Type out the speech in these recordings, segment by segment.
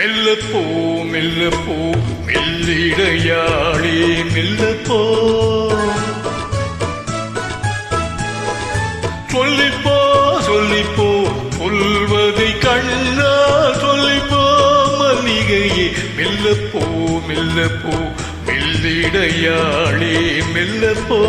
மெல்லப்போ மெல்லப்போ மெல்லிடையாளே மெல்லப்போ சொல்லிப்போ சொல்லிப்போ சொல்வதை கண்ணா சொல்லிப்போ மல்லிகையே மெல்லப்போ மெல்லப்போ மெல்லிடையாளே மெல்லப்போ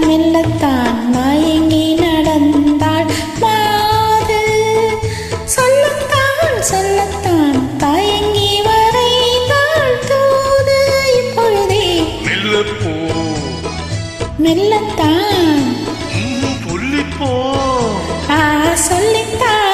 மெல்லத்தான் மயங்கி நடந்தாள் மாது சொல்லத்தான் சொல்லத்தான் தயங்கி வரைந்தாள் தூது இப்பொழுதே மெல்லப்போ மெல்லத்தான் சொல்லிப்போ சொல்லித்தான்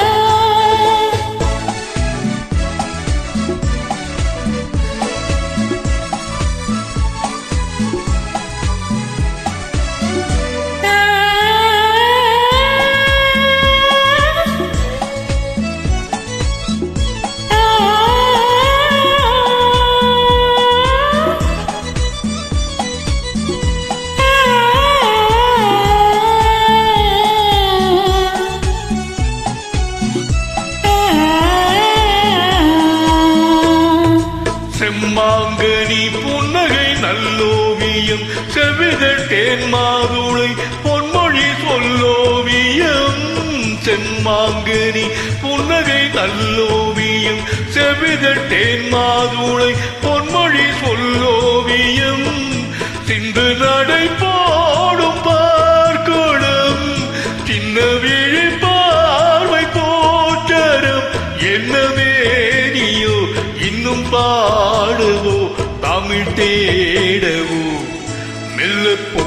செம்மாங்கனி புன்னகை நல்லோவியம் செவிதட்டேன் மாதுளை பொன்மொழி சொல்லோவியம் செம்மாங்கனி புன்னகை நல்லோவியம் செவிதட்டேன் மாதுளை பொன்மொழி சொல்லோவியம் சிந்து நடை போடும் பார்க்கணும் சின்ன விழி பார்வை போற்றரும் என்னவே இன்னும் பாடுவோ தமிழ் தேடவோ மெல்லப்போ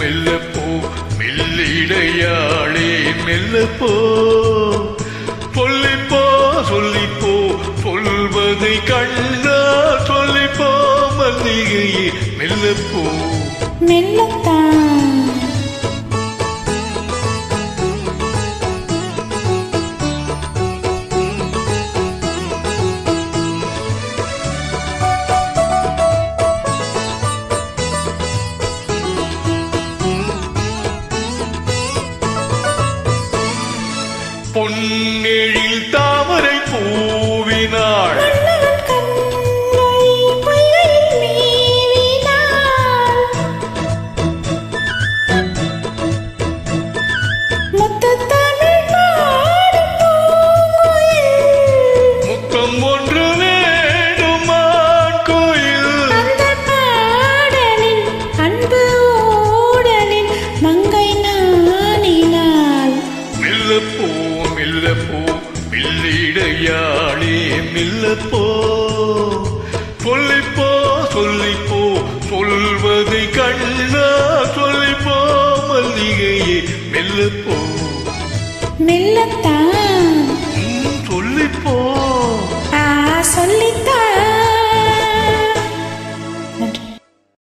மெல்லப்போ மெல்லிடையாளே மெல்லப்போ சொல்லிப்போ சொல்லிப்போ சொல்வதை கண்ணா சொல்லிப்போ மல்லிகையே மெல்லப்போ மெல்லத்தான் பொன்னெழில் தாமரை பூவினாள் முத்தம் ஒன்று வேண்டுமான் கோயில் அன்பு ஓடலில் மங்கை நாணினாள் மெல்லப்போ மெல்லப்போ மெல்லிடையாளே மெல்லப்போ சொல்லிப்போ சொல்லிப்போ சொல்வதை கண்ணா சொல்லிப்போ மல்லிகையே மெல்லப்போ மெல்லத்தான் சொல்லிப்போ சொல்லித்தான்